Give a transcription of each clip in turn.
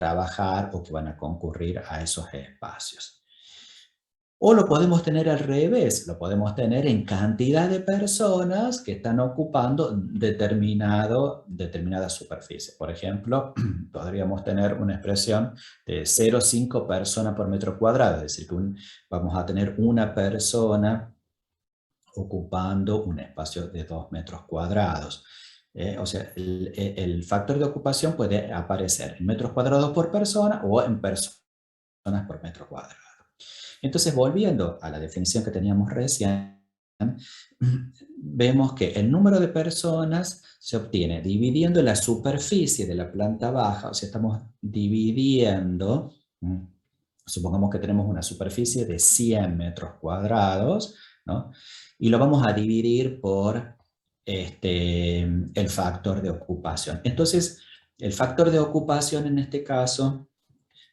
trabajar o que van a concurrir a esos espacios. O lo podemos tener al revés, lo podemos tener en cantidad de personas que están ocupando determinada superficie. Por ejemplo, podríamos tener una expresión de 0,5 personas por metro cuadrado, es decir, que vamos a tener una persona ocupando un espacio de 2 metros cuadrados. O sea, el factor de ocupación puede aparecer en metros cuadrados por persona o en personas por metro cuadrado. Entonces, volviendo a la definición que teníamos recién, vemos que el número de personas se obtiene dividiendo la superficie de la planta baja, o sea, estamos dividiendo, supongamos que tenemos una superficie de 100 metros cuadrados, ¿no? Y lo vamos a dividir por el factor de ocupación. Entonces, el factor de ocupación en este caso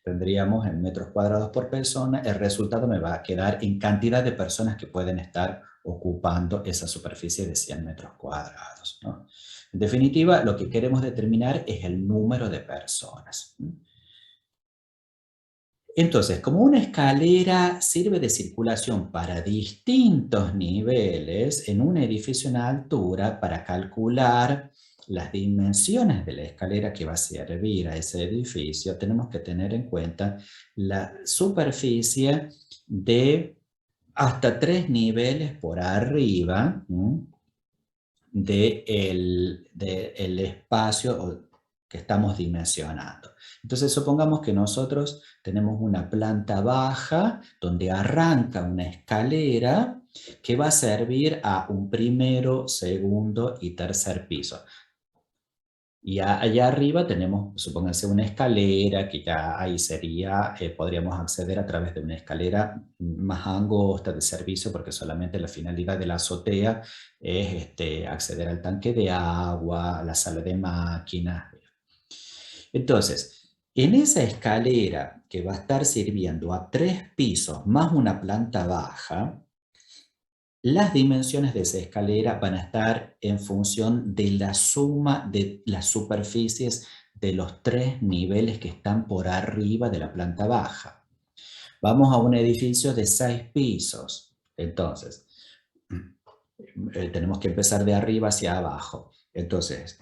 tendríamos en metros cuadrados por persona, el resultado me va a quedar en cantidad de personas que pueden estar ocupando esa superficie de 100 metros cuadrados, ¿no? En definitiva, lo que queremos determinar es el número de personas. Entonces, como una escalera sirve de circulación para distintos niveles en un edificio en altura para calcular las dimensiones de la escalera que va a servir a ese edificio, tenemos que tener en cuenta la superficie de hasta 3 niveles por arriba del espacio que estamos dimensionando. Entonces, supongamos que nosotros tenemos una planta baja donde arranca una escalera que va a servir a un primero, segundo y tercer piso. Y allá arriba tenemos, supónganse, una escalera que ya ahí sería, podríamos acceder a través de una escalera más angosta de servicio, porque solamente la finalidad de la azotea es acceder al tanque de agua, a la sala de máquinas. Entonces, en esa escalera que va a estar sirviendo a 3 pisos más una planta baja, las dimensiones de esa escalera van a estar en función de la suma de las superficies de los 3 niveles que están por arriba de la planta baja. Vamos a un edificio de 6 pisos. Entonces, tenemos que empezar de arriba hacia abajo. Entonces,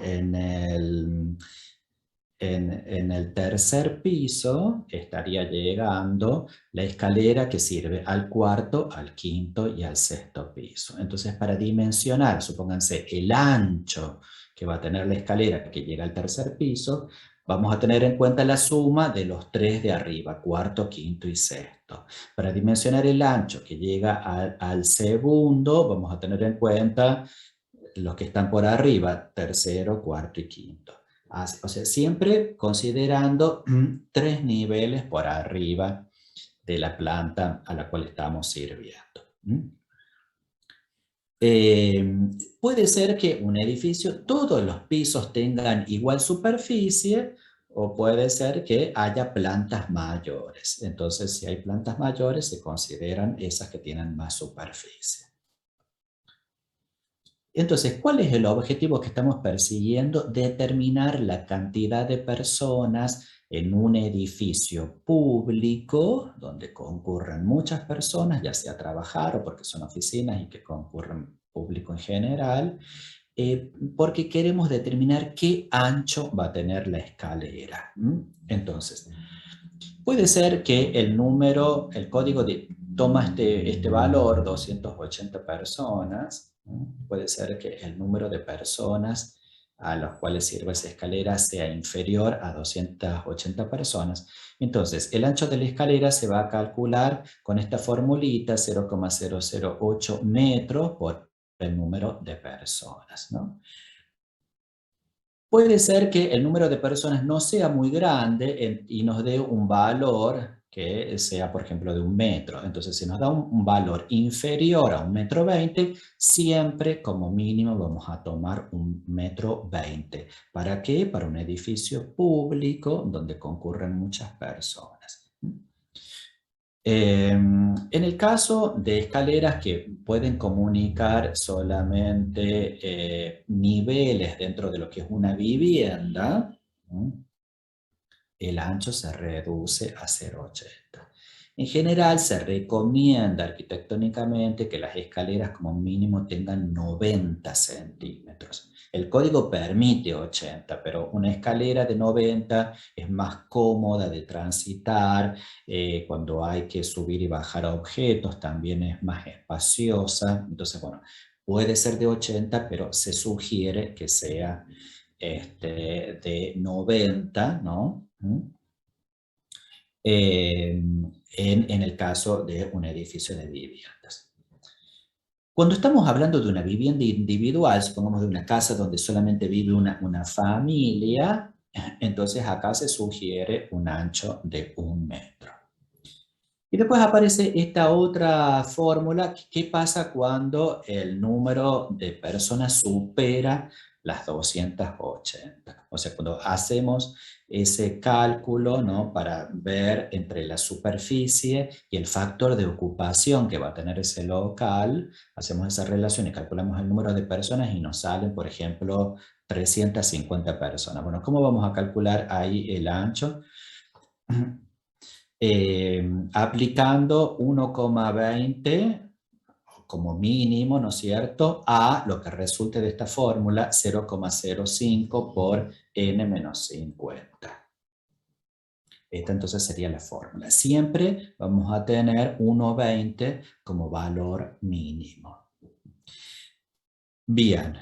en el tercer piso estaría llegando la escalera que sirve al cuarto, al quinto y al sexto piso. Entonces, para dimensionar, supónganse, el ancho que va a tener la escalera que llega al tercer piso, vamos a tener en cuenta la suma de los 3 de arriba, cuarto, quinto y sexto. Para dimensionar el ancho que llega al segundo, vamos a tener en cuenta los que están por arriba, tercero, cuarto y quinto. O sea, siempre considerando 3 niveles por arriba de la planta a la cual estamos sirviendo. Puede ser que un edificio, todos los pisos tengan igual superficie, o puede ser que haya plantas mayores. Entonces, si hay plantas mayores, se consideran esas que tienen más superficie. Entonces, ¿cuál es el objetivo que estamos persiguiendo? Determinar la cantidad de personas en un edificio público donde concurren muchas personas, ya sea a trabajar o porque son oficinas y que concurren público en general, porque queremos determinar qué ancho va a tener la escalera. Entonces, puede ser que el código toma este valor, 280 personas, ¿no? Puede ser que el número de personas a las cuales sirve esa escalera sea inferior a 280 personas. Entonces, el ancho de la escalera se va a calcular con esta formulita, 0,008 metros por el número de personas, ¿no? Puede ser que el número de personas no sea muy grande y nos dé un valor que sea, por ejemplo, de 1 metro. Entonces, si nos da un valor inferior a 1,20 m, siempre como mínimo vamos a tomar 1,20 m. ¿Para qué? Para un edificio público donde concurren muchas personas. En el caso de escaleras que pueden comunicar solamente niveles dentro de lo que es una vivienda, ¿no? el ancho se reduce a 0,80. En general se recomienda arquitectónicamente que las escaleras como mínimo tengan 90 centímetros. El código permite 80, pero una escalera de 90 es más cómoda de transitar. Cuando hay que subir y bajar objetos también es más espaciosa. Entonces, bueno, puede ser de 80, pero se sugiere que sea de 90, ¿no? En el caso de un edificio de viviendas. Cuando estamos hablando de una vivienda individual, supongamos de una casa donde solamente vive una familia, entonces acá se sugiere un ancho de 1 metro. Y después aparece esta otra fórmula. ¿Qué pasa cuando el número de personas supera las 280? O sea, cuando hacemos ese cálculo, ¿no? Para ver entre la superficie y el factor de ocupación que va a tener ese local, hacemos esa relación y calculamos el número de personas y nos salen, por ejemplo, 350 personas. Bueno, ¿cómo vamos a calcular ahí el ancho? Aplicando 1,20 como mínimo, ¿no es cierto?, a lo que resulte de esta fórmula, 0,05 por n menos 50. Esta entonces sería la fórmula. Siempre vamos a tener 1,20 como valor mínimo. Bien,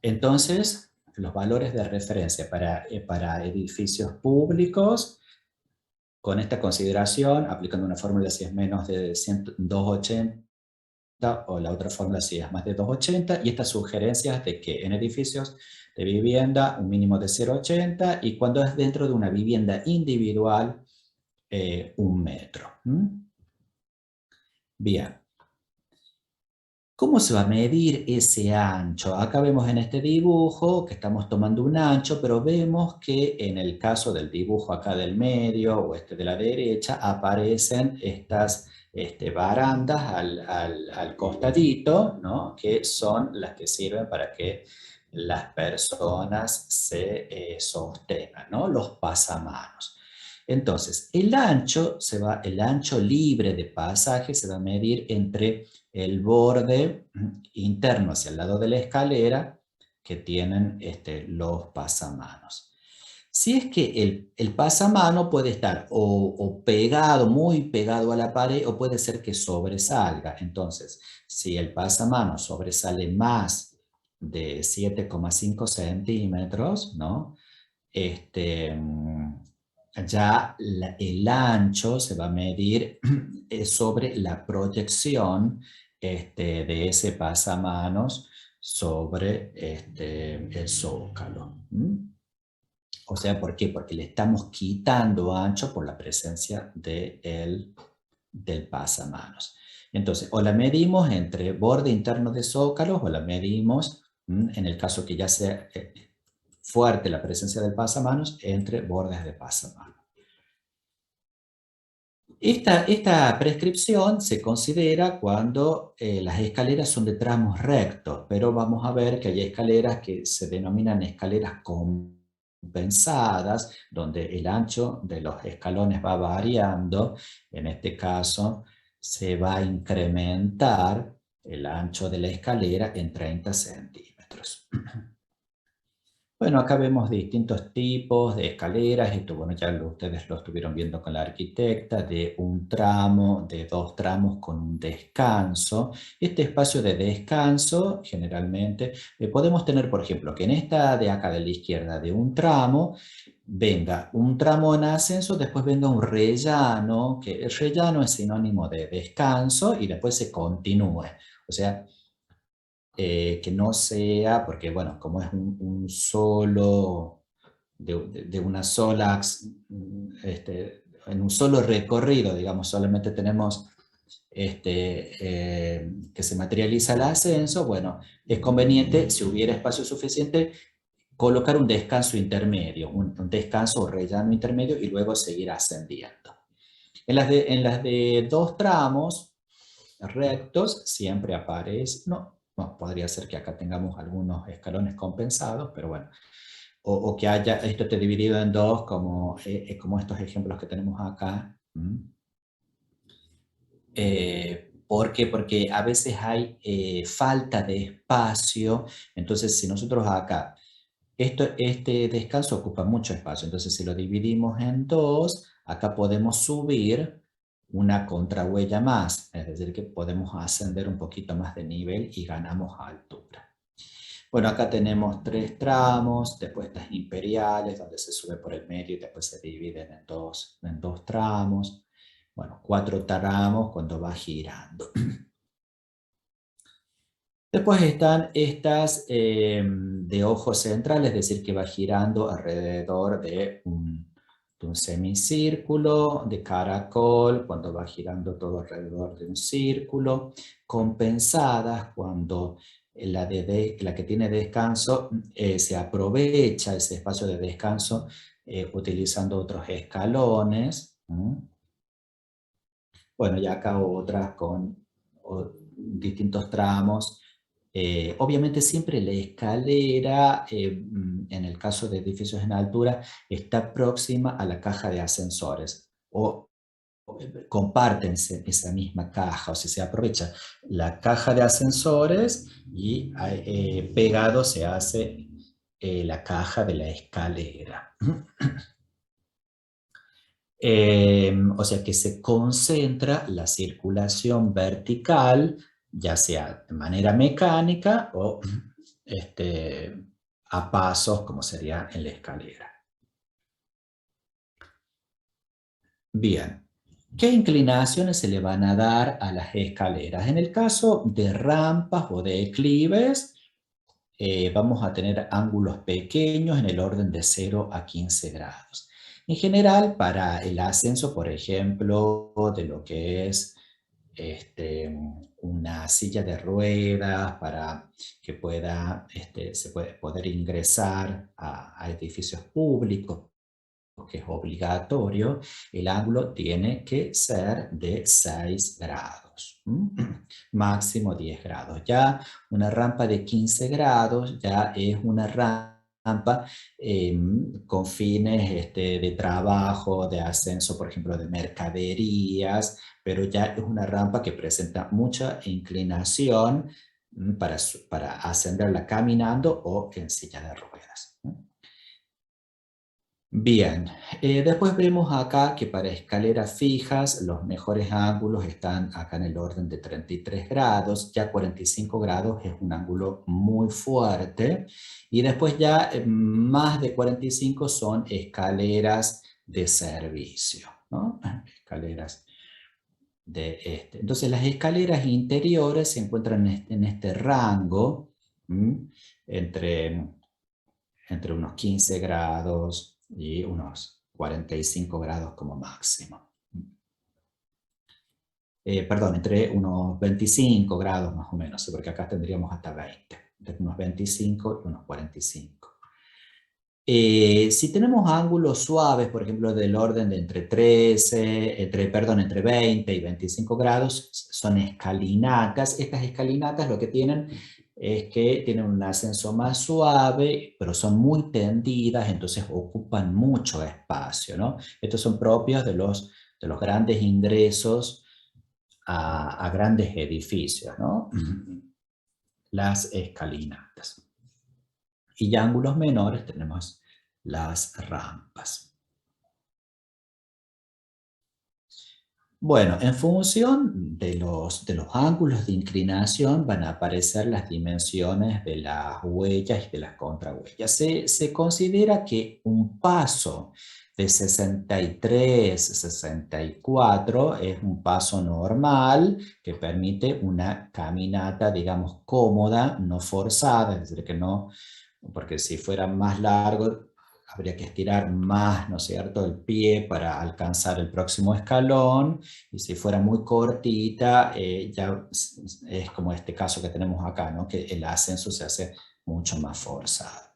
entonces los valores de referencia para edificios públicos, con esta consideración, aplicando una fórmula si es menos de 280 o la otra fórmula si es más de 280, y estas sugerencias de que en edificios de vivienda un mínimo de 0,80 y cuando es dentro de una vivienda individual 1 metro. Bien. ¿Cómo se va a medir ese ancho? Acá vemos en este dibujo que estamos tomando un ancho, pero vemos que en el caso del dibujo acá del medio o de la derecha aparecen estas barandas al costadito, ¿no? Que son las que sirven para que las personas se sostengan, ¿no? Los pasamanos. Entonces, el ancho libre de pasaje se va a medir entre el borde interno hacia el lado de la escalera que tienen los pasamanos. Si es que el pasamano puede estar o pegado, muy pegado a la pared, o puede ser que sobresalga. Entonces, si el pasamano sobresale más de 7,5 centímetros, ¿no? Ya el ancho se va a medir sobre la proyección de ese pasamanos sobre el zócalo. O sea, ¿por qué? Porque le estamos quitando ancho por la presencia del pasamanos. Entonces, o la medimos entre borde interno de zócalos o la medimos, en el caso que ya sea fuerte la presencia del pasamanos, entre bordes de pasamanos. Esta prescripción se considera cuando las escaleras son de tramos rectos, pero vamos a ver que hay escaleras que se denominan escaleras compensadas, donde el ancho de los escalones va variando. En este caso, se va a incrementar el ancho de la escalera en 30 centímetros. Bueno, acá vemos distintos tipos de escaleras. Esto, bueno, ya ustedes lo estuvieron viendo con la arquitecta, de un tramo, de 2 tramos con un descanso. Este espacio de descanso, generalmente, podemos tener, por ejemplo, que en esta de acá de la izquierda, de un tramo, venga un tramo en ascenso, después venga un rellano, que el rellano es sinónimo de descanso, y después se continúe. O sea, que no sea, porque bueno, como es un solo, de una sola, en un solo recorrido, digamos, solamente tenemos que se materializa el ascenso, bueno, es conveniente, si hubiera espacio suficiente, colocar un descanso intermedio, un descanso o rellano intermedio y luego seguir ascendiendo. En las de 2 tramos rectos siempre aparece, no, podría ser que acá tengamos algunos escalones compensados, pero bueno, o que haya esto esté dividido en dos, como estos ejemplos que tenemos acá. ¿Por qué? Porque a veces hay falta de espacio, entonces si nosotros acá, este descanso ocupa mucho espacio, entonces si lo dividimos en dos, acá podemos subir una contrahuella más, es decir, que podemos ascender un poquito más de nivel y ganamos altura. Bueno, acá tenemos 3 tramos de puestas imperiales, donde se sube por el medio y después se dividen en dos tramos. Bueno, 4 tramos cuando va girando. Después están estas de ojo central, es decir, que va girando alrededor de un semicírculo, de caracol, cuando va girando todo alrededor de un círculo, compensadas cuando la que tiene descanso se aprovecha ese espacio de descanso utilizando otros escalones. Bueno, y acá otras con distintos tramos. Obviamente siempre la escalera, en el caso de edificios en altura, está próxima a la caja de ascensores o comparten esa misma caja, o sea, se aprovecha la caja de ascensores y pegado se hace la caja de la escalera. O sea que se concentra la circulación vertical, ya sea de manera mecánica o a pasos, como sería en la escalera. Bien, ¿qué inclinaciones se le van a dar a las escaleras? En el caso de rampas o de declives, vamos a tener ángulos pequeños en el orden de 0 a 15 grados. En general, para el ascenso, por ejemplo, de lo que es una silla de ruedas para que se puede poder ingresar a edificios públicos, que es obligatorio, el ángulo tiene que ser de 6 grados, máximo 10 grados. Ya una rampa de 15 grados ya es una rampa con fines de trabajo, de ascenso, por ejemplo, de mercaderías, pero ya es una rampa que presenta mucha inclinación para ascenderla caminando o en silla de ruedas. Bien, después vemos acá que para escaleras fijas los mejores ángulos están acá en el orden de 33 grados, ya 45 grados es un ángulo muy fuerte y después ya más de 45 son escaleras de servicio, ¿no? Escaleras Entonces las escaleras interiores se encuentran en este rango, entre entre unos 15 grados y unos 45 grados como máximo. Perdón, entre unos 25 grados más o menos, porque acá tendríamos hasta 20, entre unos 25 y unos 45. Si tenemos ángulos suaves, por ejemplo, del orden de entre 20 y 25 grados, son escalinatas. Estas escalinatas lo que tienen es que tienen un ascenso más suave, pero son muy tendidas, entonces ocupan mucho espacio, ¿no? Estos son propios de los grandes ingresos a grandes edificios, ¿no? Las escalinatas. Y ya ángulos menores tenemos las rampas. Bueno, en función de los ángulos de inclinación van a aparecer las dimensiones de las huellas y de las contrahuellas. Se considera que un paso de 63, 64 es un paso normal que permite una caminata, digamos, cómoda, no forzada, es decir, que no, porque si fuera más largo habría que estirar más, ¿no es cierto?, el pie para alcanzar el próximo escalón, y si fuera muy cortita, ya es como este caso que tenemos acá, ¿no?, que el ascenso se hace mucho más forzado.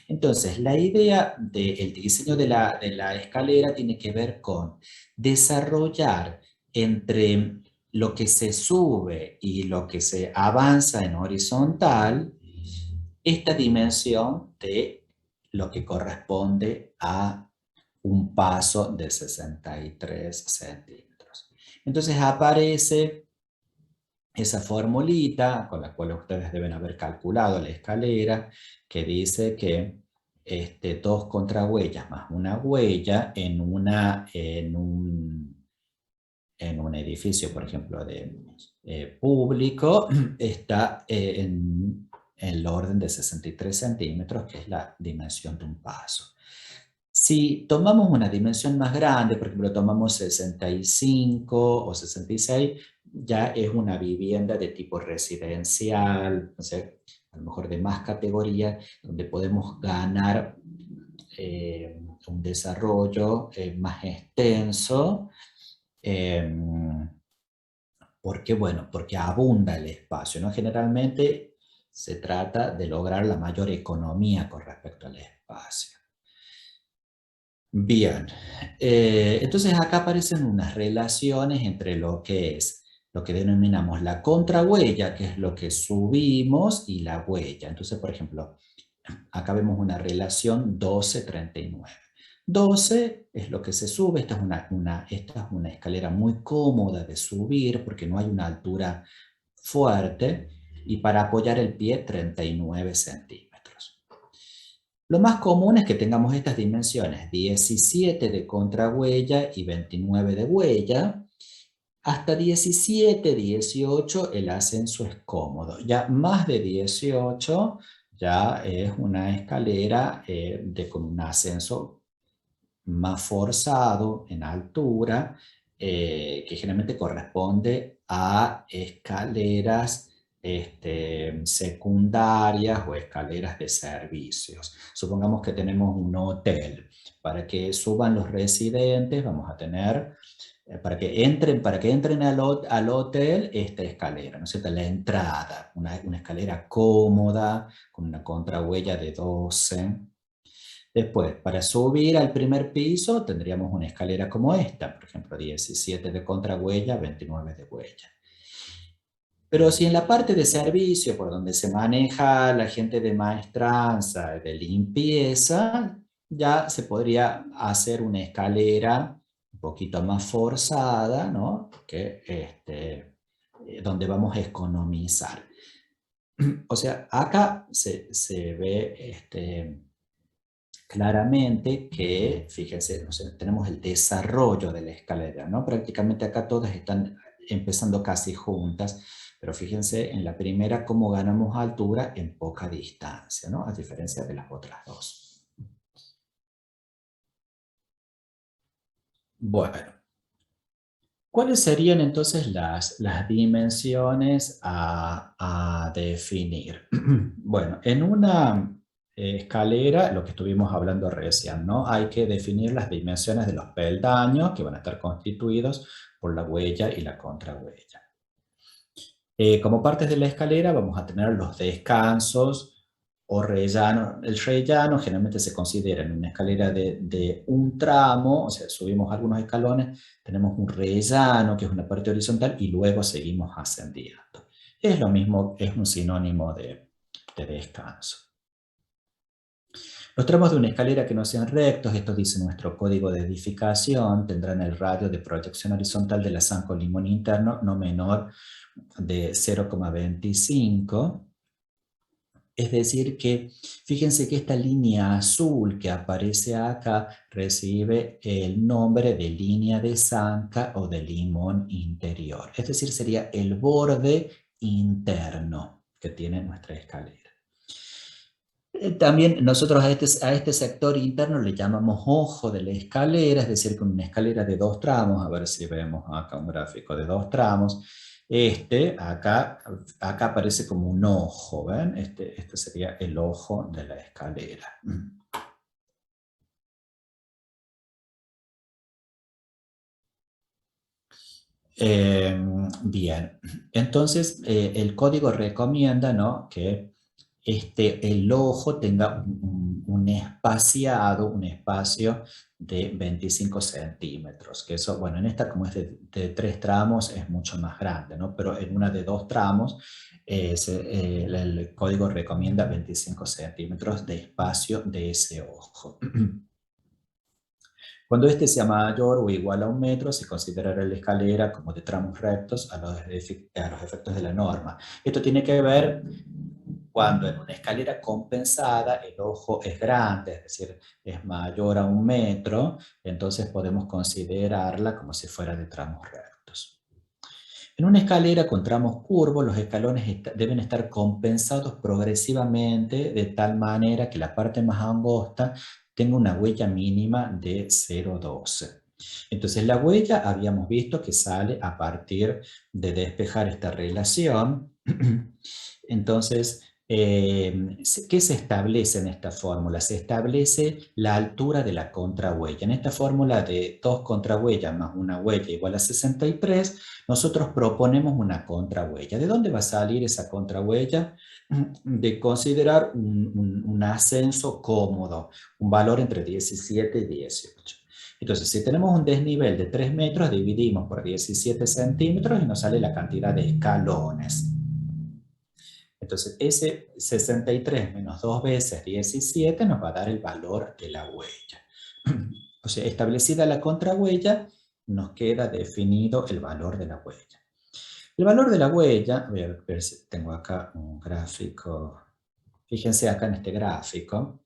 Entonces, la idea del diseño de la escalera tiene que ver con desarrollar entre lo que se sube y lo que se avanza en horizontal, esta dimensión de lo que corresponde a un paso de 63 centímetros. Entonces aparece esa formulita con la cual ustedes deben haber calculado la escalera, que dice que dos contrahuellas más una huella en un edificio, por ejemplo, público, está en el orden de 63 centímetros, que es la dimensión de un paso. Si tomamos una dimensión más grande, por ejemplo, tomamos 65 o 66, ya es una vivienda de tipo residencial, o sea, a lo mejor de más categoría, donde podemos ganar un desarrollo más extenso, eh, porque, bueno, porque abunda el espacio, ¿no? Generalmente se trata de lograr la mayor economía con respecto al espacio. Bien, entonces acá aparecen unas relaciones entre lo que es lo que denominamos la contrahuella, que es lo que subimos, y la huella. Entonces, por ejemplo, acá vemos una relación 12-39. 12 es lo que se sube, esta es una escalera muy cómoda de subir porque no hay una altura fuerte, y para apoyar el pie 39 centímetros. Lo más común es que tengamos estas dimensiones, 17 de contrahuella y 29 de huella. Hasta 17, 18 el ascenso es cómodo. Ya más de 18 ya es una escalera con un ascenso más forzado en altura, que generalmente corresponde a escaleras secundarias o escaleras de servicios. Supongamos que tenemos un hotel. Para que suban los residentes vamos a tener, para que entren al hotel, esta escalera, ¿no es cierto? La entrada, una escalera cómoda, con una contrahuella de 12. Después, para subir al primer piso tendríamos una escalera como esta, por ejemplo, 17 de contrahuella, 29 de huella. Pero si en la parte de servicio, por donde se maneja la gente de maestranza, de limpieza, ya se podría hacer una escalera un poquito más forzada, ¿no? Donde vamos a economizar. O sea, acá se ve claramente que, fíjense, tenemos el desarrollo de la escalera, ¿no? Prácticamente acá todas están empezando casi juntas, pero fíjense en la primera cómo ganamos altura en poca distancia, ¿no? A diferencia de las otras dos. Bueno, ¿cuáles serían entonces las dimensiones a definir? Bueno, en una escalera, lo que estuvimos hablando recién, ¿no? Hay que definir las dimensiones de los peldaños que van a estar constituidos por la huella y la contrahuella. Como partes de la escalera vamos a tener los descansos o rellano. El rellano generalmente se considera en una escalera de un tramo, o sea, subimos algunos escalones, tenemos un rellano que es una parte horizontal y luego seguimos ascendiendo. Es lo mismo, es un sinónimo de descanso. Los tramos de una escalera que no sean rectos, esto dice nuestro código de edificación, tendrán el radio de proyección horizontal de la zanco limón interno no menor de 0,25. Es decir que, fíjense que esta línea azul que aparece acá recibe el nombre de línea de zanca o de limón interior. Es decir, sería el borde interno que tiene nuestra escalera. También nosotros a este sector interno le llamamos ojo de la escalera, es decir, con una escalera de dos tramos, a ver si vemos acá un gráfico de dos tramos. Acá aparece como un ojo, ¿ven? Este sería el ojo de la escalera. Bien, entonces el código recomienda, ¿no?, que el ojo tenga un espacio de 25 centímetros, que eso, bueno, en esta como es de 3 tramos es mucho más grande, ¿no? Pero en una de 2 tramos el código recomienda 25 centímetros de espacio de ese ojo. Cuando este sea mayor o igual a 1 metro, se considerará la escalera como de tramos rectos a los efectos de la norma. Esto tiene que ver cuando en una escalera compensada el ojo es grande, es decir, es mayor a 1 metro, entonces podemos considerarla como si fuera de tramos rectos. En una escalera con tramos curvos, los escalones deben estar compensados progresivamente de tal manera que la parte más angosta tenga una huella mínima de 0,12. Entonces la huella habíamos visto que sale a partir de despejar esta relación. Entonces, ¿qué se establece en esta fórmula? Se establece la altura de la contrahuella. En esta fórmula de 2 contrahuellas más una huella igual a 63, nosotros proponemos una contrahuella. ¿De dónde va a salir esa contrahuella? De considerar un ascenso cómodo, un valor entre 17 y 18. Entonces, si tenemos un desnivel de 3 metros, dividimos por 17 centímetros y nos sale la cantidad de escalones. Entonces, ese 63 menos 2 veces 17 nos va a dar el valor de la huella. O sea, establecida la contrahuella, nos queda definido el valor de la huella. El valor de la huella, voy a ver si tengo acá un gráfico. Fíjense acá en este gráfico,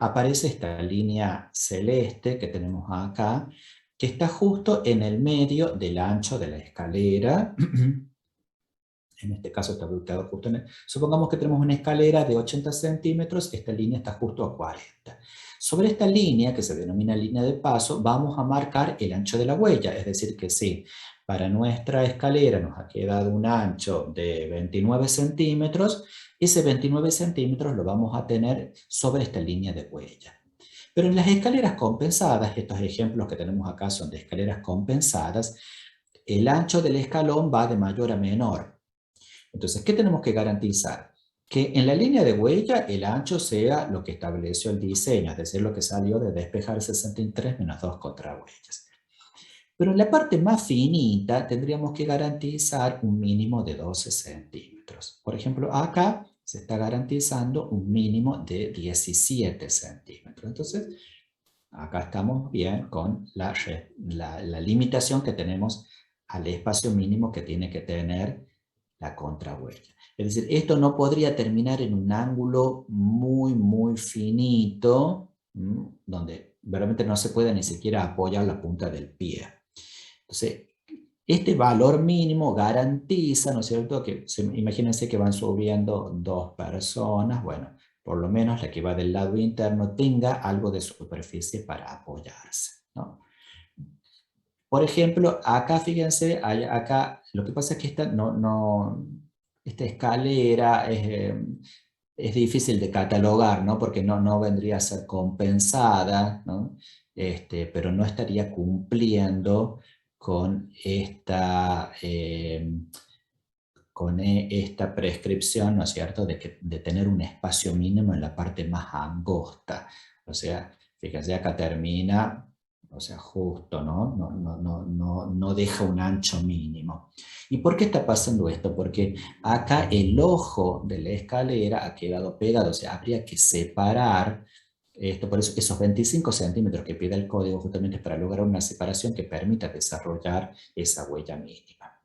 aparece esta línea celeste que tenemos acá, que está justo en el medio del ancho de la escalera. En este caso está ubicado justo en supongamos que tenemos una escalera de 80 centímetros, esta línea está justo a 40. Sobre esta línea, que se denomina línea de paso, vamos a marcar el ancho de la huella, es decir que si para nuestra escalera nos ha quedado un ancho de 29 centímetros, ese 29 centímetros lo vamos a tener sobre esta línea de huella. Pero en las escaleras compensadas, estos ejemplos que tenemos acá son de escaleras compensadas, el ancho del escalón va de mayor a menor. Entonces, ¿qué tenemos que garantizar? Que en la línea de huella el ancho sea lo que estableció el diseño, es decir, lo que salió de despejar 63 menos 2 contrahuellas. Pero en la parte más finita tendríamos que garantizar un mínimo de 12 centímetros. Por ejemplo, acá se está garantizando un mínimo de 17 centímetros. Entonces, acá estamos bien con la limitación que tenemos al espacio mínimo que tiene que tener la contrahuella. Es decir, esto no podría terminar en un ángulo muy, muy finito, donde realmente no se puede ni siquiera apoyar la punta del pie. Entonces, este valor mínimo garantiza, ¿no es cierto?, que imagínense que van subiendo 2 personas, bueno, por lo menos la que va del lado interno tenga algo de superficie para apoyarse, ¿no? Por ejemplo, acá fíjense, acá lo que pasa es que esta escalera es difícil de catalogar, ¿no? Porque no vendría a ser compensada, ¿no? Pero no estaría cumpliendo con esta prescripción, ¿no es cierto?, de tener un espacio mínimo en la parte más angosta. O sea, fíjense, acá termina, o sea, justo, ¿no? No deja un ancho mínimo. ¿Y por qué está pasando esto? Porque acá el ojo de la escalera ha quedado pegado, o sea, habría que separar esto, por eso esos 25 centímetros que pide el código justamente es para lograr una separación que permita desarrollar esa huella mínima.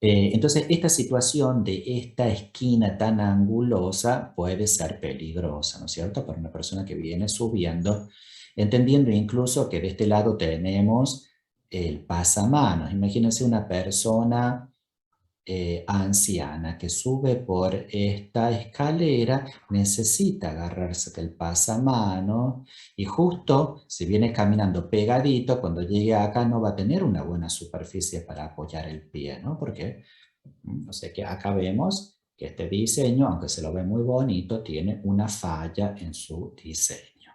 Entonces, esta situación de esta esquina tan angulosa puede ser peligrosa, ¿no es cierto?, para una persona que viene subiendo, entendiendo incluso que de este lado tenemos el pasamanos. Imagínense una persona anciana que sube por esta escalera, necesita agarrarse del pasamano y justo si viene caminando pegadito, cuando llegue acá no va a tener una buena superficie para apoyar el pie, ¿no? Porque, o sea que acá vemos que este diseño, aunque se lo ve muy bonito, tiene una falla en su diseño.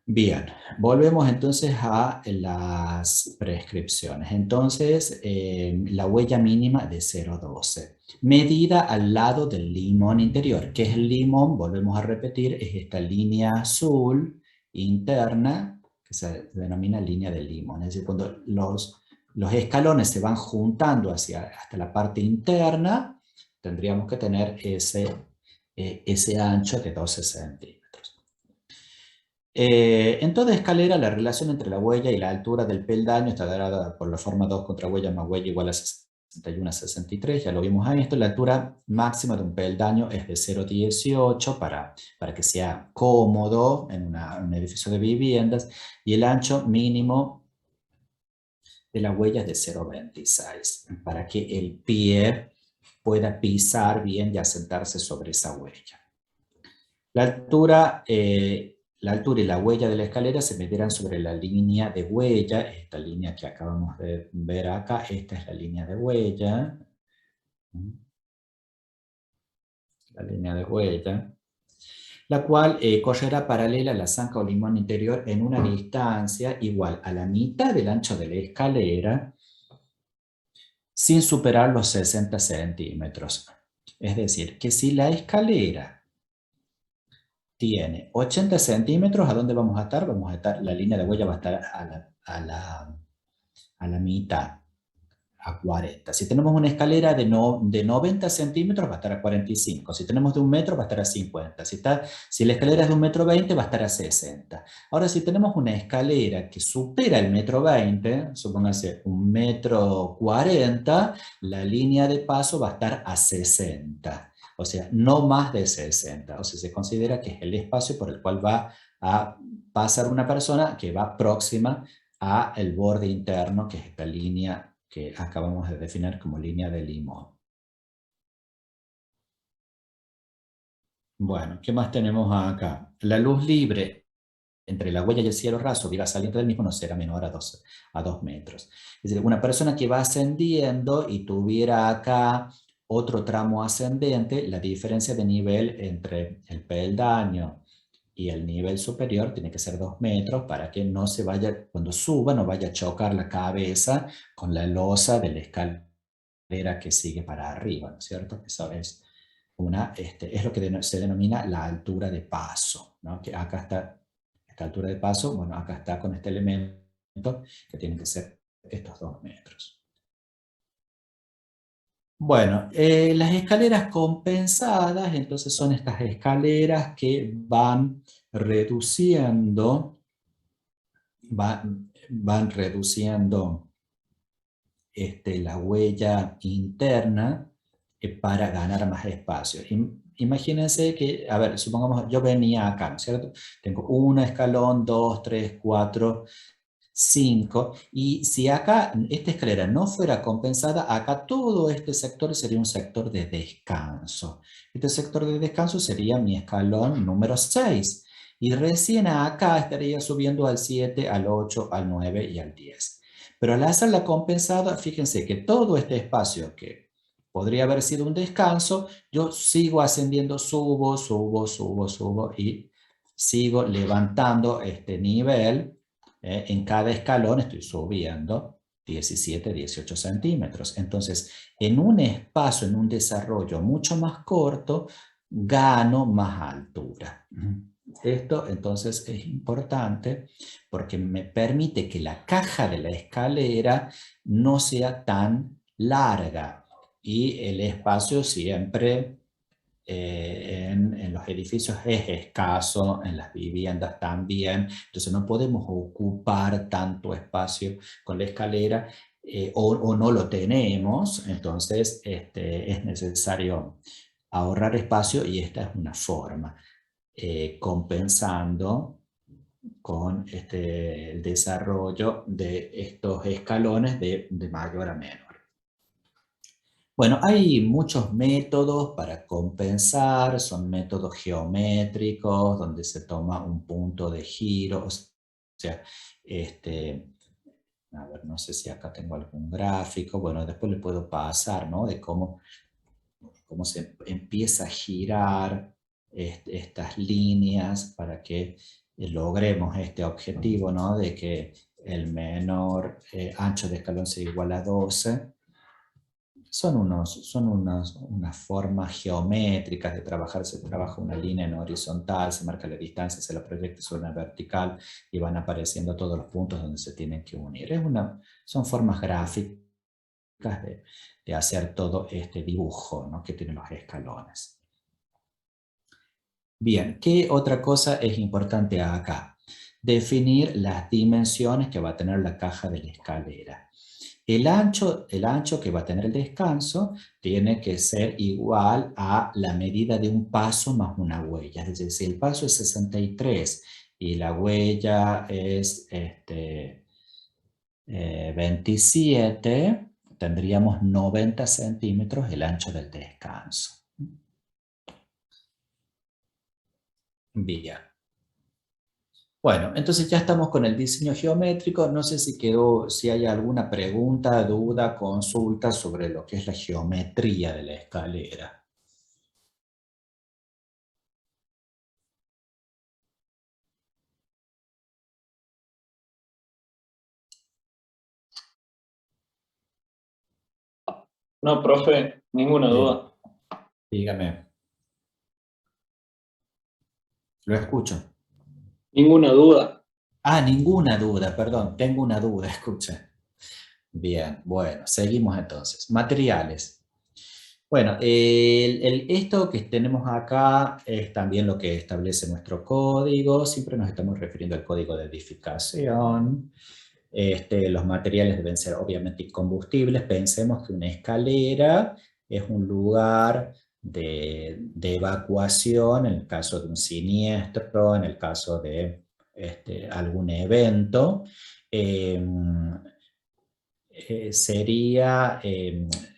Bien, volvemos entonces a las prescripciones. Entonces, la huella mínima de 0,12. Medida al lado del limón interior. ¿Qué es el limón? Volvemos a repetir, es esta línea azul interna que se denomina línea del limón. Es decir, cuando los escalones se van juntando hasta la parte interna, tendríamos que tener ese ancho de 12 centímetros. En toda escalera, la relación entre la huella y la altura del peldaño está dada por la forma 2 contra huella más huella igual a 61 a 63. Ya lo vimos ahí. Esto, la altura máxima de un peldaño es de 0,18 para que sea cómodo en un edificio de viviendas, y el ancho mínimo de la huella es de 0,26 para que el pie pueda pisar bien y asentarse sobre esa huella. La altura y la huella de la escalera se medirán sobre la línea de huella, esta línea que acabamos de ver acá, esta es la línea de huella, la cual correrá paralela a la zanja o limón interior en una distancia igual a la mitad del ancho de la escalera, sin superar los 60 centímetros. Es decir, que si la escalera tiene 80 centímetros, ¿a dónde vamos a estar? La línea de huella va a estar a la mitad, a 40. Si tenemos una escalera de 90 centímetros, va a estar a 45. Si tenemos de 1 metro, va a estar a 50. Si la escalera es de 1,20 m, va a estar a 60. Ahora, si tenemos una escalera que supera el 1,20 m, supóngase 1,40 m, la línea de paso va a estar a 60. O sea, no más de 60. O sea, se considera que es el espacio por el cual va a pasar una persona que va próxima a el borde interno, que es esta línea que acabamos de definir como línea de limón. Bueno, ¿qué más tenemos acá? La luz libre entre la huella y el cielo raso, viva saliente del mismo, no será menor a 2 metros. Es decir, una persona que va ascendiendo y tuviera acá otro tramo ascendente, la diferencia de nivel entre el peldaño y el nivel superior tiene que ser 2 metros para que no se vaya, cuando suba, no vaya a chocar la cabeza con la losa de la escalera que sigue para arriba, ¿no es cierto? Eso es lo que se denomina la altura de paso, ¿no? Que acá está esta altura de paso, bueno, acá está con este elemento que tiene que ser estos 2 metros. Bueno, las escaleras compensadas, entonces son estas escaleras que van reduciendo la huella interna para ganar más espacio. Imagínense que, a ver, supongamos, yo venía acá, ¿no es cierto? Tengo un escalón, 2, 3, 4, 5, y si acá esta escalera no fuera compensada, acá todo este sector sería un sector de descanso. Este sector de descanso sería mi escalón número 6, y recién acá estaría subiendo al 7, al 8, al 9 y al 10. Pero al hacerla compensada, fíjense que todo este espacio que podría haber sido un descanso, yo sigo ascendiendo, subo, subo, subo, subo, y sigo levantando este nivel. En cada escalón estoy subiendo 17, 18 centímetros. Entonces, en un espacio, en un desarrollo mucho más corto, gano más altura. Esto entonces es importante porque me permite que la caja de la escalera no sea tan larga y el espacio siempre en los edificios es escaso, en las viviendas también, entonces no podemos ocupar tanto espacio con la escalera, o no lo tenemos, entonces es necesario ahorrar espacio, y esta es una forma, compensando con el desarrollo de estos escalones de mayor a menor. Bueno, hay muchos métodos para compensar, son métodos geométricos donde se toma un punto de giro, o sea, este, a ver, no sé si acá tengo algún gráfico, bueno, después le puedo pasar, ¿no? De cómo se empieza a girar estas líneas para que logremos este objetivo, ¿no? De que el menor ancho de escalón sea igual a 12, unas formas geométricas de trabajar. Se trabaja una línea en horizontal, se marca la distancia, se la proyecta sobre una vertical y van apareciendo todos los puntos donde se tienen que unir. Son formas gráficas de hacer todo este dibujo, ¿no? Que tienen los escalones. Bien, ¿qué otra cosa es importante acá? Definir las dimensiones que va a tener la caja de la escalera. El ancho que va a tener el descanso tiene que ser igual a la medida de un paso más una huella. Es decir, si el paso es 63 y la huella es 27, tendríamos 90 centímetros el ancho del descanso. Bien. Bueno, entonces ya estamos con el diseño geométrico. No sé si hay alguna pregunta, duda, consulta sobre lo que es la geometría de la escalera. No, profe, ninguna Dí- duda. Dígame, lo escucho. Ninguna duda. Ah, ninguna duda, perdón, tengo una duda, escucha. Bien, bueno, seguimos entonces. Materiales. Bueno, esto que tenemos acá es también lo que establece nuestro código. Siempre nos estamos refiriendo al código de edificación. Los materiales deben ser obviamente incombustibles. Pensemos que una escalera es un lugar de evacuación en el caso de un siniestro, en el caso de algún evento. Eh,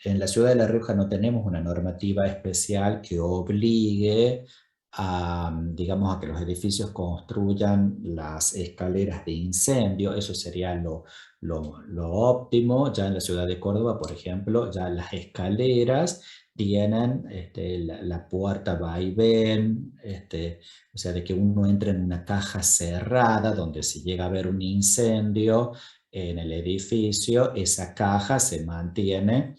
en la ciudad de La Rioja no tenemos una normativa especial que obligue a, digamos, a que los edificios construyan las escaleras de incendio. Eso sería lo óptimo. Ya en la ciudad de Córdoba, por ejemplo, ya las escaleras tienen la puerta vaivén, o sea, de que uno entre en una caja cerrada donde si llega a haber un incendio en el edificio, esa caja se mantiene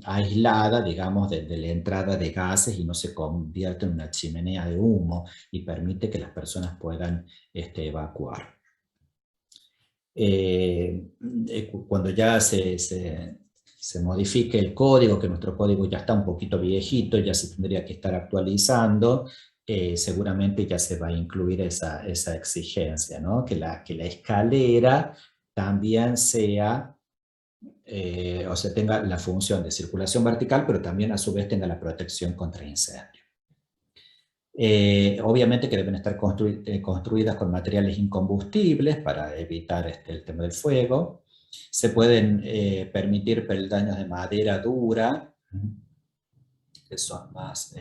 aislada, digamos, de la entrada de gases y no se convierte en una chimenea de humo y permite que las personas puedan evacuar. Cuando ya se modifique el código, que nuestro código ya está un poquito viejito, ya se tendría que estar actualizando, seguramente ya se va a incluir esa exigencia, ¿no? Que la escalera también sea, o sea, tenga la función de circulación vertical, pero también a su vez tenga la protección contra incendio. Obviamente que deben estar construidas con materiales incombustibles para evitar el tema del fuego. Se pueden permitir peldaños de madera dura, que son más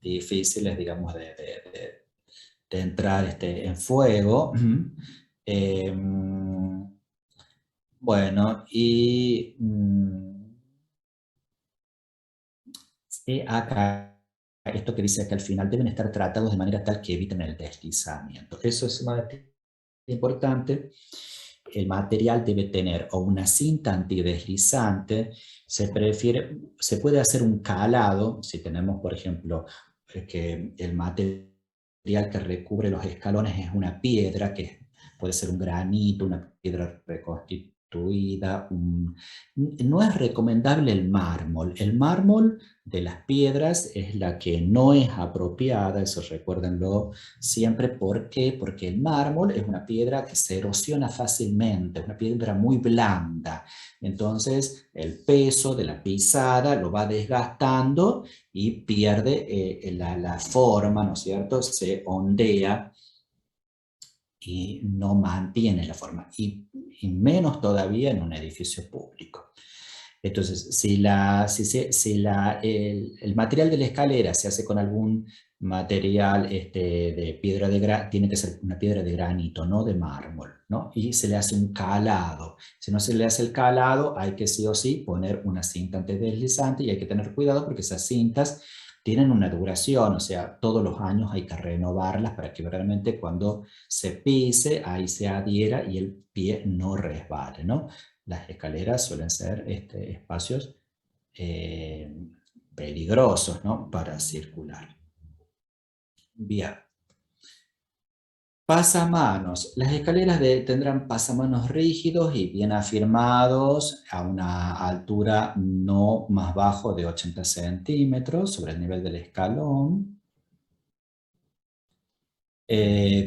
difíciles, digamos, de entrar en fuego. Eh, bueno, y acá, esto que dice que al final deben estar tratados de manera tal que eviten el deslizamiento. Eso es más importante. El material debe tener o una cinta antideslizante. Se puede hacer un calado, si tenemos, por ejemplo, que el material que recubre los escalones es una piedra, que puede ser un granito, una piedra reconstituida. No es recomendable el mármol. El mármol de las piedras es la que no es apropiada, eso recuérdenlo siempre. ¿Por qué? Porque el mármol es una piedra que se erosiona fácilmente, es una piedra muy blanda. Entonces, el peso de la pisada lo va desgastando y pierde la forma, ¿no es cierto? Se ondea y no mantiene la forma. Y menos todavía en un edificio público. Entonces, si el material de la escalera se hace con algún material de piedra tiene que ser una piedra de granito, no de mármol, ¿no? Y se le hace un calado. Si no se le hace el calado, hay que sí o sí poner una cinta antideslizante y hay que tener cuidado porque esas cintas tienen una duración, o sea, todos los años hay que renovarlas para que realmente cuando se pise, ahí se adhiera y el pie no resbale, ¿no? Las escaleras suelen ser espacios eh, peligrosos, ¿no? Para circular. Bien. Pasamanos. Las escaleras tendrán pasamanos rígidos y bien afirmados a una altura no más bajo de 80 centímetros sobre el nivel del escalón.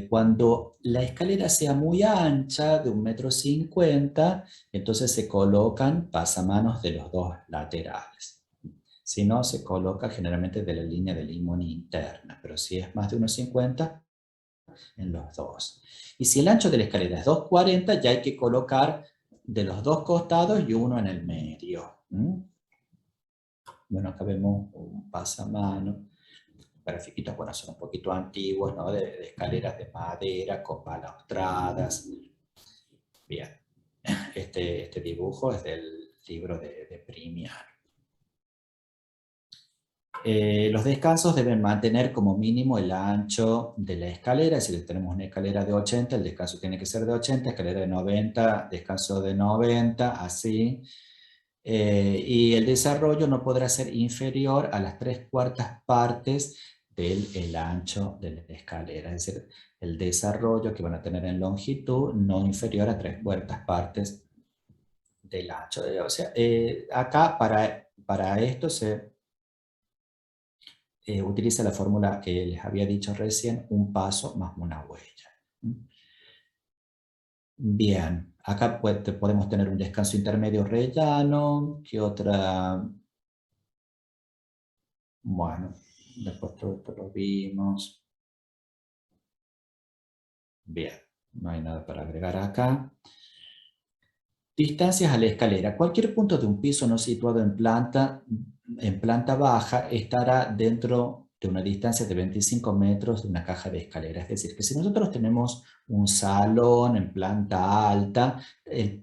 Cuando la escalera sea muy ancha, de 1,50 m, entonces se colocan pasamanos de los dos laterales. Si no, se coloca generalmente de la línea de limón interna, pero si es más de 1,50 m, en los dos. Y si el ancho de la escalera es 2,40, ya hay que colocar de los dos costados y uno en el medio. Bueno, acá vemos un pasamano. Grafiquitos, bueno, son un poquito antiguos, ¿no? De escaleras de madera con balaustradas. Bien, este dibujo es del libro de Primiano. Los descansos deben mantener como mínimo el ancho de la escalera. Si tenemos una escalera de 80, el descanso tiene que ser de 80, escalera de 90, descanso de 90, así. Y el desarrollo no podrá ser inferior a las 3/4 partes del ancho de la escalera. Es decir, el desarrollo que van a tener en longitud no inferior a 3/4 partes del ancho. O sea, acá para esto se utiliza la fórmula que les había dicho recién, un paso más una huella. Bien, acá podemos tener un descanso intermedio rellano. ¿Qué otra? Bueno, después todo esto lo vimos. Bien, no hay nada para agregar acá. Distancias a la escalera. Cualquier punto de un piso no situado en planta baja estará dentro de una distancia de 25 metros de una caja de escalera. Es decir, que si nosotros tenemos un salón en planta alta,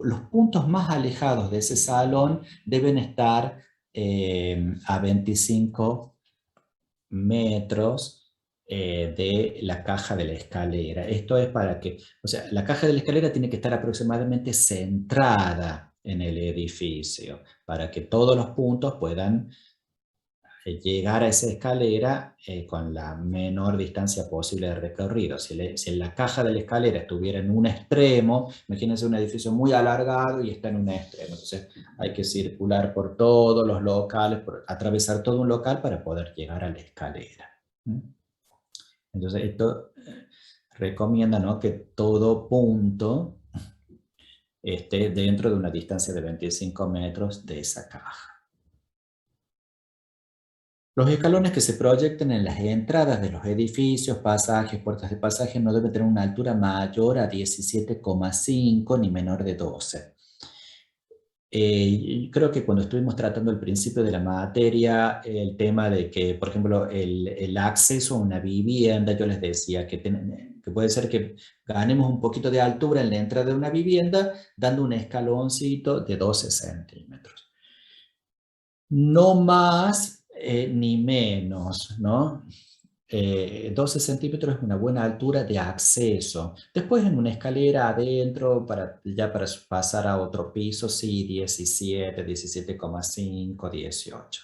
los puntos más alejados de ese salón deben estar a 25 metros de la caja de la escalera. Esto es para que, o sea, la caja de la escalera tiene que estar aproximadamente centrada en el edificio, para que todos los puntos puedan llegar a esa escalera con la menor distancia posible de recorrido. Si la caja de la escalera estuviera en un extremo, imagínense un edificio muy alargado y está en un extremo, entonces hay que circular por todos los locales, atravesar todo un local para poder llegar a la escalera. Entonces esto recomienda, ¿no?, que todo punto esté dentro de una distancia de 25 metros de esa caja. Los escalones que se proyecten en las entradas de los edificios, pasajes, puertas de pasaje no deben tener una altura mayor a 17,5 ni menor de 12. Creo que cuando estuvimos tratando el principio de la materia, el tema de que, por ejemplo, el acceso a una vivienda, yo les decía que puede ser que ganemos un poquito de altura en la entrada de una vivienda dando un escaloncito de 12 centímetros. No más ni menos, ¿no? 12 centímetros es una buena altura de acceso. Después en una escalera adentro, ya para pasar a otro piso, sí, 17, 17,5, 18.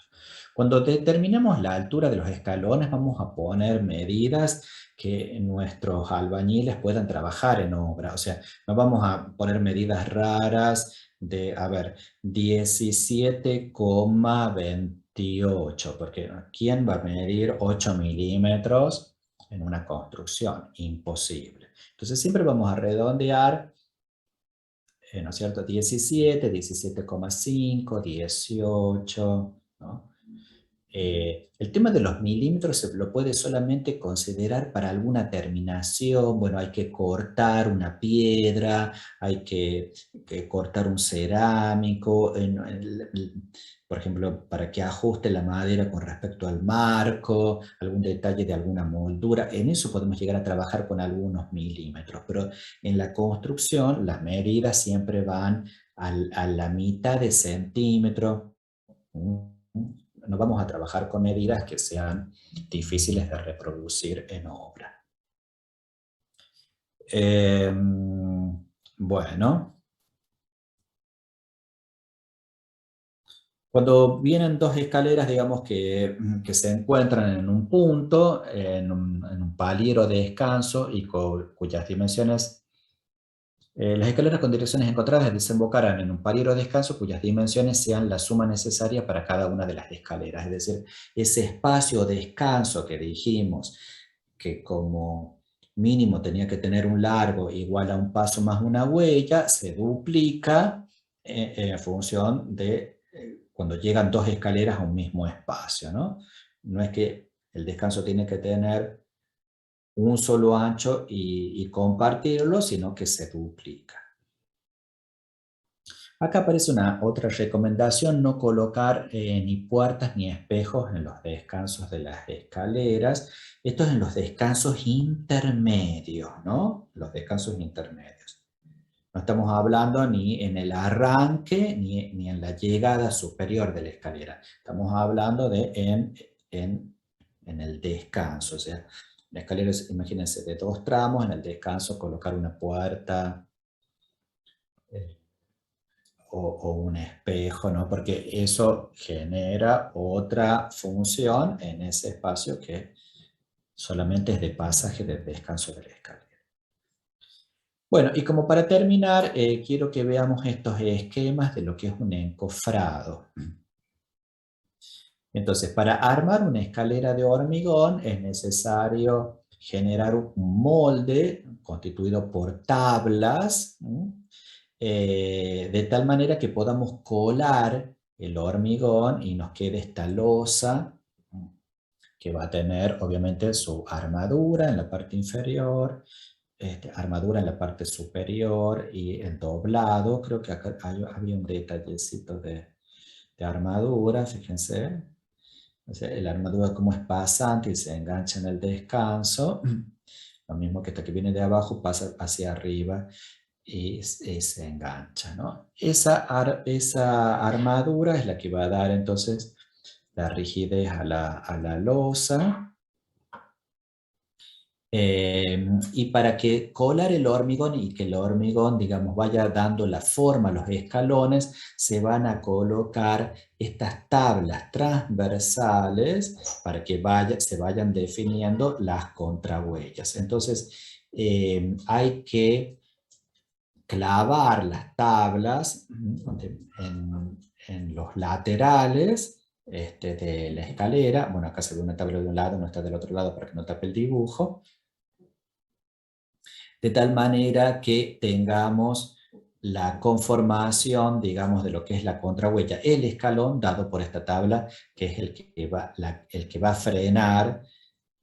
Cuando determinemos la altura de los escalones, vamos a poner medidas que nuestros albañiles puedan trabajar en obra. O sea, no vamos a poner medidas raras de, a ver, 17,28, porque ¿quién va a medir 8 milímetros en una construcción? Imposible. Entonces siempre vamos a redondear, ¿no es cierto? 17, 17,5, 18, ¿no? El tema de los milímetros se lo puede solamente considerar para alguna terminación. Bueno, hay que cortar una piedra, hay que cortar un cerámico, por ejemplo, para que ajuste la madera con respecto al marco, algún detalle de alguna moldura. En eso podemos llegar a trabajar con algunos milímetros, pero en la construcción las medidas siempre van a la mitad de centímetro. no vamos a trabajar con medidas que sean difíciles de reproducir en obra. Bueno. Cuando vienen dos escaleras, digamos que se encuentran en un punto, en un paliero de descanso y cuyas dimensiones, las escaleras con direcciones encontradas desembocarán en un paliero de descanso cuyas dimensiones sean la suma necesaria para cada una de las escaleras. Es decir, ese espacio de descanso que dijimos que como mínimo tenía que tener un largo igual a un paso más una huella, se duplica en función de cuando llegan dos escaleras a un mismo espacio, ¿no? No es que el descanso tiene que tener un solo ancho y compartirlo, sino que se duplica. Acá aparece una otra recomendación: no colocar ni puertas ni espejos en los descansos de las escaleras. Esto es en los descansos intermedios, ¿no? Los descansos intermedios. No estamos hablando ni en el arranque ni en la llegada superior de la escalera. Estamos hablando de en el descanso. O sea, la escalera es, imagínense, de 2 tramos. En el descanso colocar una puerta o un espejo, ¿no? Porque eso genera otra función en ese espacio que solamente es de pasaje, de descanso de la escalera. Bueno, y como para terminar, quiero que veamos estos esquemas de lo que es un encofrado. Entonces, para armar una escalera de hormigón es necesario generar un molde constituido por tablas, de tal manera que podamos colar el hormigón y nos quede esta losa, que va a tener obviamente su armadura en la parte inferior, armadura en la parte superior y el doblado. Creo que acá había un detallecito de armadura, fíjense. O sea, la armadura como es pasante y se engancha en el descanso. Lo mismo que esta que viene de abajo pasa hacia arriba y se engancha, ¿no? Esa armadura es la que va a dar entonces la rigidez a la losa. Y para que colar el hormigón y que el hormigón, digamos, vaya dando la forma a los escalones, se van a colocar estas tablas transversales para que se vayan definiendo las contrahuellas. Entonces, hay que clavar las tablas en los laterales de la escalera. Bueno, acá se ve una tabla de un lado, no está del otro lado para que no tape el dibujo. De tal manera que tengamos la conformación, digamos, de lo que es la contrahuella, el escalón dado por esta tabla, que es el que va a frenar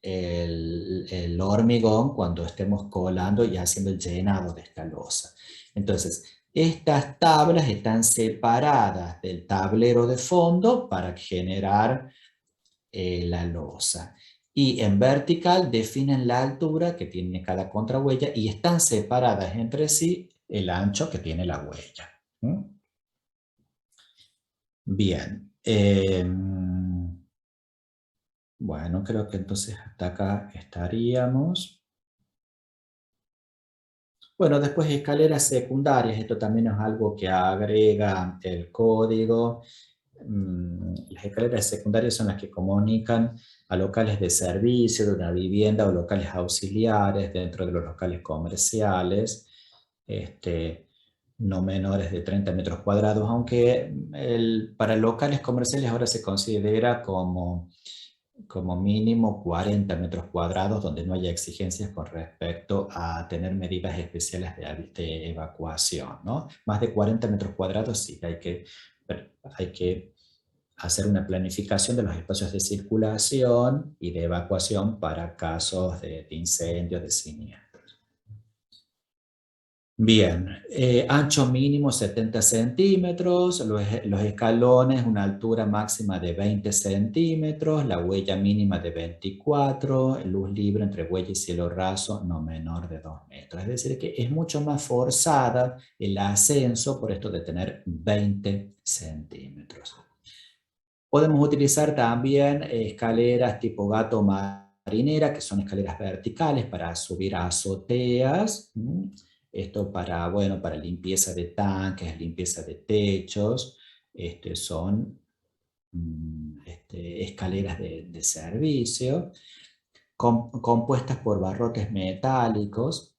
el hormigón cuando estemos colando y haciendo el llenado de esta losa. Entonces, estas tablas están separadas del tablero de fondo para generar la losa. Y en vertical definen la altura que tiene cada contrahuella y están separadas entre sí el ancho que tiene la huella. Bien. Bueno, creo que entonces hasta acá estaríamos. Bueno, después escaleras secundarias. Esto también es algo que agrega el código. Las escaleras secundarias son las que comunican a locales de servicio de una vivienda o locales auxiliares dentro de los locales comerciales, no menores de 30 metros cuadrados, aunque para locales comerciales ahora se considera como mínimo 40 metros cuadrados, donde no haya exigencias con respecto a tener medidas especiales de evacuación, ¿no? Más de 40 metros cuadrados sí hay que hacer una planificación de los espacios de circulación y de evacuación para casos de incendios, de siniestros. Bien, ancho mínimo 70 centímetros, los escalones una altura máxima de 20 centímetros, la huella mínima de 24, luz libre entre huella y cielo raso no menor de 2 metros. Es decir, que es mucho más forzada el ascenso por esto de tener 20 centímetros. Podemos utilizar también escaleras tipo gato marinera, que son escaleras verticales para subir a azoteas. Esto para, bueno, para limpieza de tanques, limpieza de techos. Son escaleras de servicio compuestas por barrotes metálicos,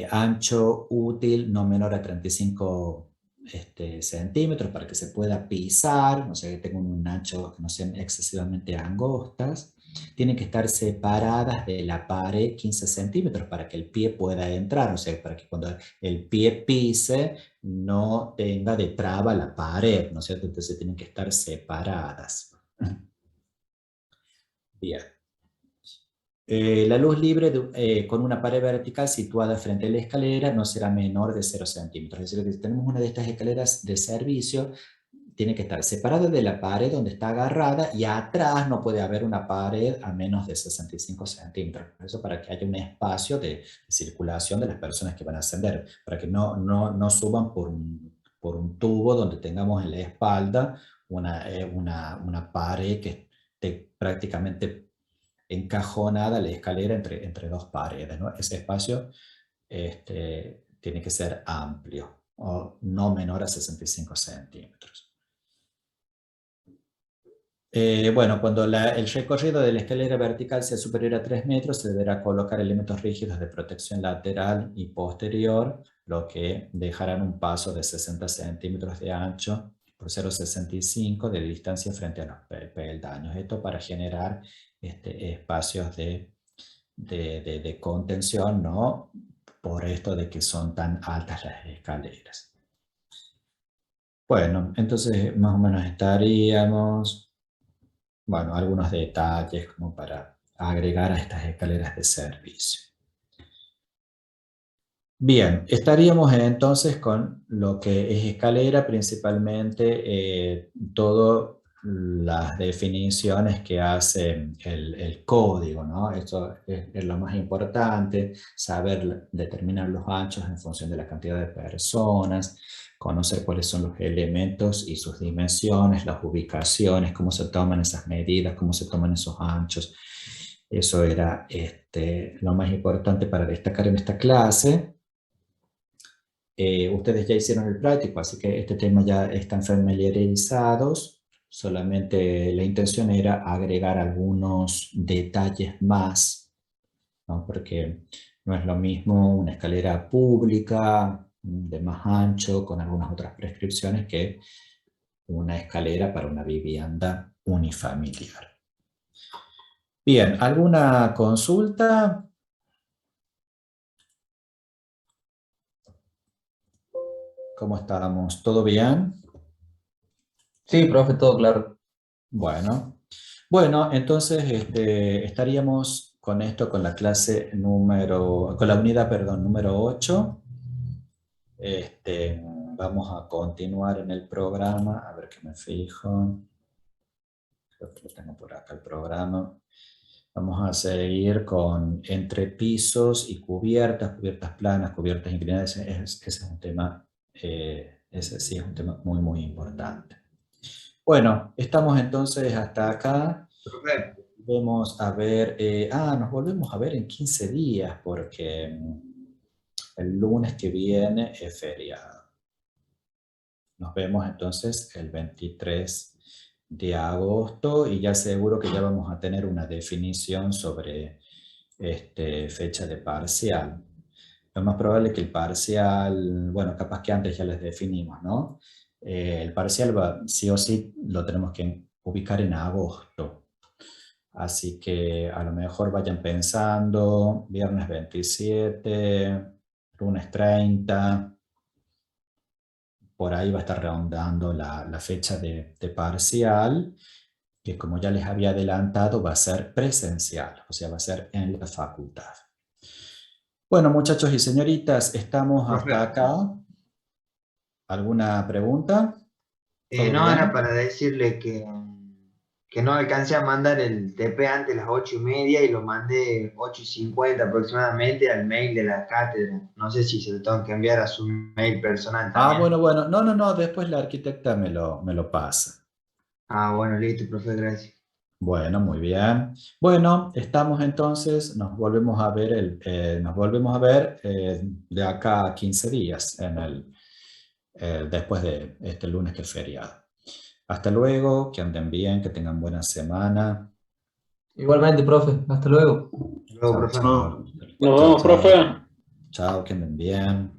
ancho útil no menor a 35 centímetros para que se pueda pisar, o sea que tengan un ancho que no sean excesivamente angostas. Tienen que estar separadas de la pared 15 centímetros para que el pie pueda entrar, o sea, para que cuando el pie pise no tenga de traba la pared, ¿no es cierto? Entonces tienen que estar separadas. Bien. La luz libre con una pared vertical situada frente a la escalera no será menor de 0 centímetros. Es decir, que si tenemos una de estas escaleras de servicio, tiene que estar separada de la pared donde está agarrada y atrás no puede haber una pared a menos de 65 centímetros. Eso para que haya un espacio de circulación de las personas que van a ascender, para que no suban por un tubo donde tengamos en la espalda una pared que esté prácticamente encajonada la escalera entre dos paredes, ¿no? Ese espacio tiene que ser amplio o no menor a 65 centímetros. Bueno, cuando el recorrido de la escalera vertical sea superior a 3 metros, se deberá colocar elementos rígidos de protección lateral y posterior, lo que dejarán un paso de 60 centímetros de ancho por 0,65 de distancia frente a los peldaños. Esto para generar espacios de contención, ¿no? Por esto de que son tan altas las escaleras. Bueno, entonces más o menos estaríamos, bueno, algunos detalles como para agregar a estas escaleras de servicio. Bien, estaríamos entonces con lo que es escalera, principalmente todas las definiciones que hace el código, ¿no? Esto es lo más importante, saber determinar los anchos en función de la cantidad de personas, conocer cuáles son los elementos y sus dimensiones, las ubicaciones, cómo se toman esas medidas, cómo se toman esos anchos. Eso era lo más importante para destacar en esta clase. Ustedes ya hicieron el práctico, así que este tema ya están familiarizados. Solamente la intención era agregar algunos detalles más, ¿no? Porque no es lo mismo una escalera pública de más ancho con algunas otras prescripciones que una escalera para una vivienda unifamiliar. Bien, ¿alguna consulta? ¿Cómo estábamos? ¿Todo bien? Sí, profe, todo claro. Bueno, entonces estaríamos con esto, con la clase con la unidad, perdón, número 8. Vamos a continuar en el programa, a ver que me fijo. Creo que lo tengo por acá el programa. Vamos a seguir con entrepisos y cubiertas, cubiertas planas, cubiertas inclinadas. Ese es un tema, ese sí es un tema muy, muy importante. Bueno, estamos entonces hasta acá. Profe, Vamos a ver, nos volvemos a ver en 15 días porque el lunes que viene es feriado. Nos vemos entonces el 23 de agosto y ya seguro que ya vamos a tener una definición sobre fecha de parcial. Lo más probable es que el parcial, bueno, capaz que antes ya les definimos, ¿no? El parcial sí o sí lo tenemos que ubicar en agosto. Así que a lo mejor vayan pensando, viernes 27, lunes 30, por ahí va a estar rondando la fecha de parcial, que como ya les había adelantado va a ser presencial, o sea, va a ser en la facultad. Bueno, muchachos y señoritas, estamos hasta profe, acá. ¿Alguna pregunta? ¿Todo no era bien? para decirle que que no alcancé a mandar el TP antes de las 8:30 y lo mandé 8:50 aproximadamente al mail de la cátedra. No sé si se lo tengo que enviar a su mail personal Ah, también. bueno, no, después la arquitecta me lo pasa. Ah, bueno, listo, profe, gracias. Bueno, muy bien. Bueno, estamos entonces, nos volvemos a ver de acá a 15 días, después de este lunes que es feriado. Hasta luego, que anden bien, que tengan buena semana. Igualmente, profe. Hasta luego. Luego, Chao, profe. chao. Nos Chao, vemos, profe. chao. Chao, que anden bien.